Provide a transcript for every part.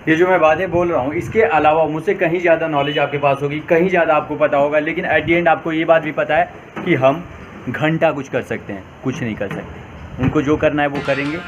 ये जो मैं बातें बोल रहा हूँ इसके अलावा मुझसे कहीं ज़्यादा नॉलेज आपके पास होगी, कहीं ज़्यादा आपको पता होगा, लेकिन एट दी एंड आपको ये बात भी पता है कि हम घंटा कुछ कर सकते हैं, कुछ नहीं कर सकते। उनको जो करना है वो करेंगे।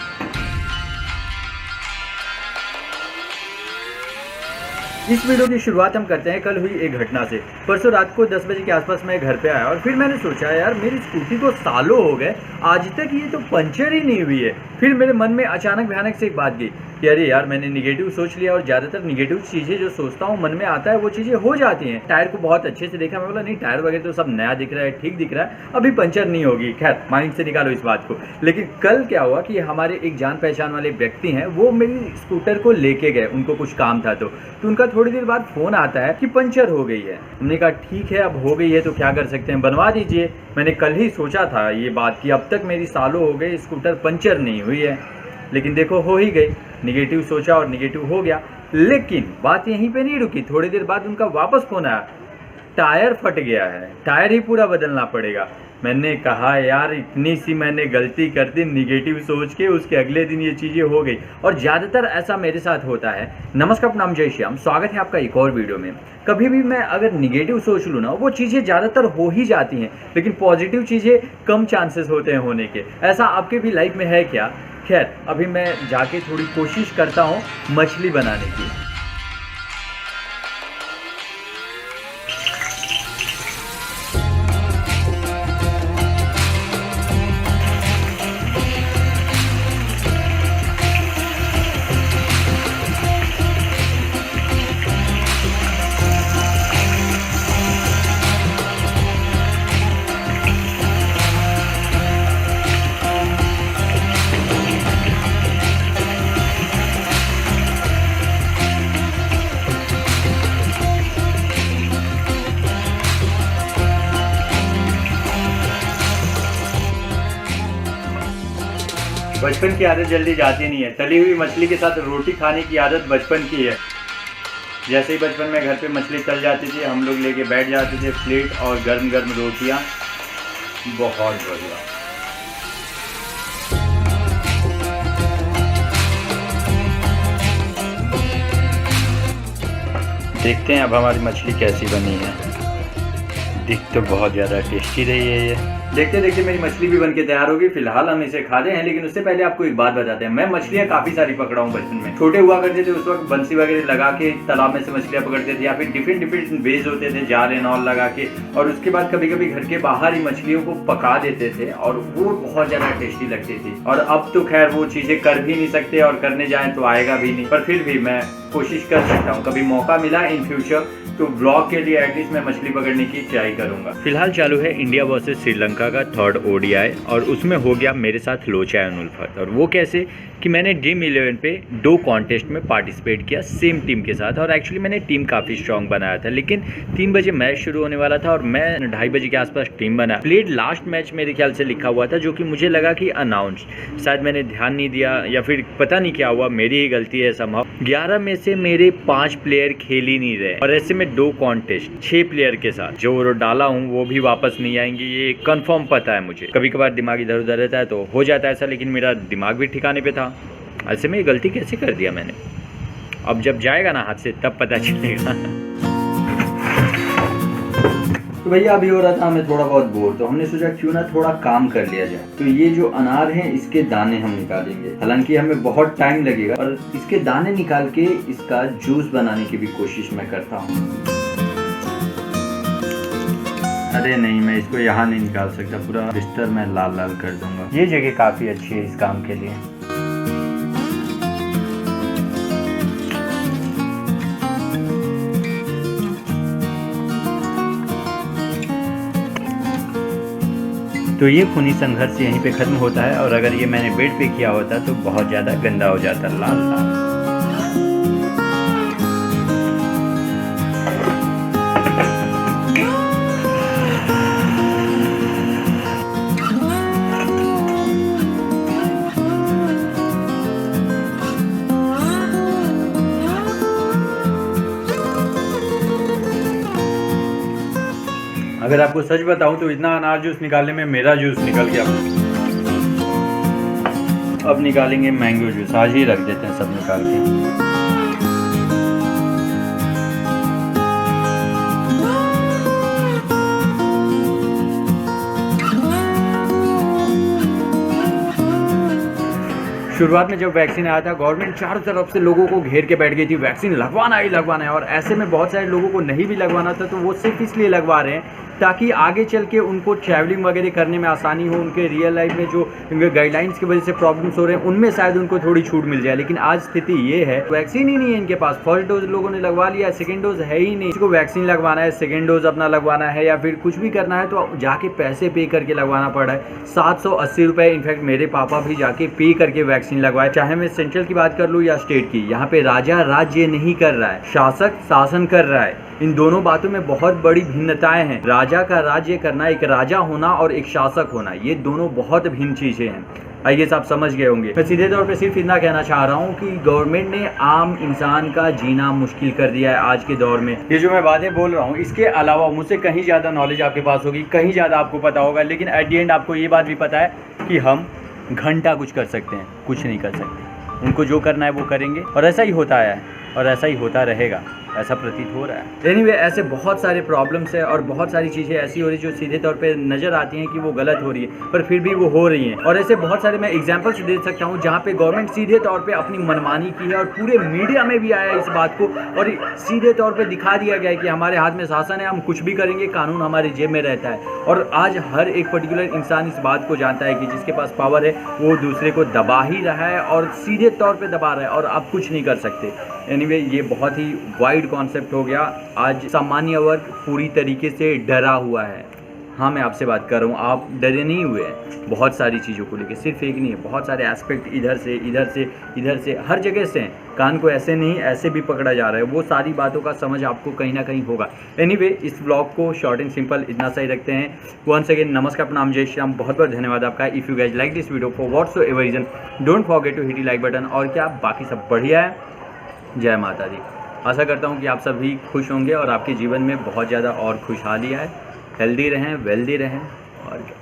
इस वीडियो की शुरुआत हम करते हैं कल हुई एक घटना से। परसों रात को 10 बजे के आसपास मैं घर पे आया और फिर मैंने सोचा यार मेरी स्कूटी को सालों हो गए, आज तक ये तो पंचर ही नहीं हुई है। फिर मेरे मन में अचानक भयानक से एक बात गई कि अरे यार मैंने निगेटिव सोच लिया, और ज़्यादातर निगेटिव चीज़ें जो सोचता हूँ मन में आता है वो चीज़ें हो जाती हैं। टायर को बहुत अच्छे से देखा, मैं बोला नहीं टायर वगैरह तो सब नया दिख रहा है, ठीक दिख रहा है, अभी पंचर नहीं होगी। खैर माइंड से निकालो इस बात को। लेकिन कल क्या हुआ कि हमारे एक जान पहचान वाले व्यक्ति हैं, वो मेरी स्कूटर को लेके गए, उनको कुछ काम था तो उनका थोड़ी देर बाद फ़ोन आता है कि पंचर हो गई है। हमने कहा ठीक है अब हो गई है तो क्या कर सकते हैं, बनवा दीजिए। मैंने कल ही सोचा था ये बात कि अब तक मेरी सालों हो गए स्कूटर पंचर नहीं हुई है, लेकिन देखो हो ही गई। निगेटिव सोचा और निगेटिव हो गया। लेकिन बात यहीं पे नहीं रुकी, थोड़ी देर बाद उनका वापस फ़ोन आया, टायर फट गया है, टायर ही पूरा बदलना पड़ेगा। मैंने कहा यार इतनी सी मैंने गलती कर दी निगेटिव सोच के, उसके अगले दिन ये चीज़ें हो गई। और ज़्यादातर ऐसा मेरे साथ होता है। नमस्कार, नाम जय श्याम, स्वागत है आपका एक और वीडियो में। कभी भी मैं अगर निगेटिव सोच लूँ ना, वो चीज़ें ज़्यादातर हो ही जाती हैं, लेकिन पॉजिटिव चीज़ें कम चांसेस होते हैं होने के। ऐसा आपके भी लाइफ में है क्या? खैर अभी मैं जाके थोड़ी कोशिश करता हूँ मछली बनाने की। बचपन की आदत जल्दी जाती नहीं है। तली हुई मछली के साथ रोटी खाने की आदत बचपन की है। जैसे ही बचपन में घर पे मछली तल जाती थी, हम लोग लेके बैठ जाते थे प्लेट और गर्म गर्म रोटियां। बहुत बढ़िया। देखते हैं अब हमारी मछली कैसी बनी है। दिख तो बहुत ज़्यादा टेस्टी रही है ये। देखते देखते मेरी मछली भी बनके तैयार होगी। फिलहाल हम इसे खाते हैं, लेकिन उससे पहले आपको एक बात बताते हैं। मैं मछलियाँ काफ़ी सारी पकड़ा हूँ बचपन में। छोटे हुआ करते थे उस वक्त बंसी वगैरह लगा के तालाब में से मछलियाँ पकड़ते थे, या फिर डिफरेंट वेज होते थे, जाल एंड ऑल लगा के। और उसके बाद कभी कभी घर के बाहर ही मछलियों को पका देते थे और वो बहुत ज़्यादा टेस्टी लगती थी। और अब तो खैर वो चीज़ें कर भी नहीं सकते, और करने जाएँ तो आएगा भी नहीं, पर फिर भी मैं कोशिश कर सकता हूँ। कभी मौका मिला इन फ्यूचर तो ब्लॉग के लिए एटलीस्ट मैं मछली पकड़ने की ट्राई करूंगा। फिलहाल चालू है इंडिया वर्सेस श्रीलंका का 3rd ODI, और उसमें हो गया मेरे साथ लोचा एंड उल्फत। और वो कैसे कि मैंने ड्रीम 11 पे 2 कॉन्टेस्ट में पार्टिसिपेट किया सेम टीम के साथ, और एक्चुअली मैंने टीम काफ़ी स्ट्रॉन्ग बनाया था। लेकिन 3 बजे मैच शुरू होने वाला था और मैं 2:30 बजे के आसपास टीम बना। प्लेड लास्ट मैच मेरे ख्याल से लिखा हुआ था, जो कि मुझे लगा कि अनाउंस्ड, शायद मैंने ध्यान नहीं दिया या फिर पता नहीं क्या हुआ, मेरी ही गलती है संभव। 11 में से मेरे 5 प्लेयर खेल ही नहीं रहे, और ऐसे में 2 कॉन्टेस्ट 6 प्लेयर के साथ जो डाला हूँ वो भी वापस नहीं आएंगे, ये कंफर्म पता है मुझे। कभी कभार दिमाग इधर उधर रहता है तो हो जाता है ऐसा, लेकिन मेरा दिमाग भी ठिकाने पे था। ऐसे में ये गलती कैसे कर दिया मैंने? अब जब जाएगा ना हाथ से तब पता चलेगा। तो भैया अभी हो रहा था हमें थोड़ा बहुत बोर, तो हमने सोचा क्यों ना थोड़ा काम कर लिया जाए। तो ये जो अनार हैं इसके दाने हम निकालेंगे। हालांकि हमें बहुत टाइम लगेगा, और इसके दाने निकाल के इसका जूस बनाने की भी कोशिश मैं करता हूँ। अरे नहीं, मैं इसको यहाँ नहीं निकाल सकता, पूरा बिस्तर में लाल लाल कर दूंगा। ये जगह काफ़ी अच्छी है इस काम के लिए। तो ये खूनी संघर्ष यहीं पे ख़त्म होता है, और अगर ये मैंने बेड पे किया होता तो बहुत ज़्यादा गंदा हो जाता, लाल लाल। अगर आपको सच बताऊं तो इतना अनार जूस निकालने में मेरा जूस निकल गया। अब निकालेंगे मैंगो जूस, आज ही रख देते हैं सब निकाल के। शुरुआत में जब वैक्सीन आया था, गवर्नमेंट चारों तरफ से लोगों को घेर के बैठ गई थी, वैक्सीन लगवाना ही लगवाना है। और ऐसे में बहुत सारे लोगों को नहीं भी लगवाना था, तो वो सिर्फ इसलिए लगवा रहे हैं ताकि आगे चल के उनको ट्रैवलिंग वगैरह करने में आसानी हो। उनके रियल लाइफ में जो गाइडलाइंस की वजह से प्रॉब्लम्स हो रहे हैं, उनमें शायद उनको थोड़ी छूट मिल जाए। लेकिन आज स्थिति ये है, वैक्सीन ही नहीं है इनके पास। फर्स्ट डोज लोगों ने लगवा लिया, सेकेंड डोज है ही नहीं। इसको वैक्सीन लगवाना है, सेकेंड डोज अपना लगवाना है, या फिर कुछ भी करना है तो जाके पैसे पे करके लगवाना पड़ रहा है। 780 रुपये। इनफैक्ट मेरे पापा भी जाके पे करके वैक्सीन लगवाए। चाहे मैं सेंट्रल की बात कर लूँ या स्टेट की, यहाँ पे राजा राज्य नहीं कर रहा है, शासक शासन कर रहा है। इन दोनों बातों में बहुत बड़ी भिन्नताएं हैं। राजा का राज्य करना, एक राजा होना और एक शासक होना, ये दोनों बहुत भिन्न चीजें हैं। आइए आप समझ गए होंगे। मैं सीधे तौर पे सिर्फ इतना कहना चाह रहा हूँ कि गवर्नमेंट ने आम इंसान का जीना मुश्किल कर दिया है आज के दौर में। ये जो मैं बातें बोल रहा हूँ, इसके अलावा मुझसे कहीं ज़्यादा नॉलेज आपके पास होगी, कहीं ज़्यादा आपको पता होगा, लेकिन एट दी एंड आपको ये बात भी पता है कि हम घंटा कुछ कर सकते हैं, कुछ नहीं कर सकते। उनको जो करना है वो करेंगे, और ऐसा ही होता है और ऐसा ही होता रहेगा, ऐसा प्रतीत हो रहा है। एनीवे, ऐसे बहुत सारे प्रॉब्लम्स है और बहुत सारी चीज़ें ऐसी हो रही है जो सीधे तौर पे नज़र आती हैं कि वो गलत हो रही है, पर फिर भी वो हो रही हैं। और ऐसे बहुत सारे मैं एग्जांपल्स दे सकता हूँ जहाँ पे गवर्नमेंट सीधे तौर पे अपनी मनमानी की है, और पूरे मीडिया में भी आया इस बात को, और सीधे तौर पर दिखा दिया गया है कि हमारे हाथ में शासन है, हम कुछ भी करेंगे, कानून हमारे जेब में रहता है। और आज हर एक पर्टिकुलर इंसान इस बात को जानता है कि जिसके पास पावर है वो दूसरे को दबा ही रहा है, और सीधे तौर पर दबा रहा है, और आप कुछ नहीं कर सकते। एनीवे, ये बहुत ही वाइड कॉन्सेप्ट हो गया। आज सामान्य वर्ग पूरी तरीके से डरा हुआ है। हाँ, मैं आपसे बात कर रहा हूँ, आप डरे नहीं हुए हैं बहुत सारी चीज़ों को लेकर। सिर्फ एक नहीं है, बहुत सारे एस्पेक्ट इधर से इधर से इधर से हर जगह से हैं। कान को ऐसे नहीं ऐसे भी पकड़ा जा रहा है। वो सारी बातों का समझ आपको कहीं ना कहीं होगा। एनीवे, इस ब्लॉग को शॉर्ट एंड सिंपल इतना सही रखते हैं। वंस अगेन नमस्कार, प्रणाम, जय श्री राम। बहुत बहुत धन्यवाद आपका। If you guys like this video for whatsoever reason, don't forget to hit the like button. और क्या बाकी सब बढ़िया है। जय माता दी। आशा करता हूँ कि आप सभी खुश होंगे और आपके जीवन में बहुत ज़्यादा और खुशहाली आए। हेल्दी रहें, वेल्दी रहें, और क्या।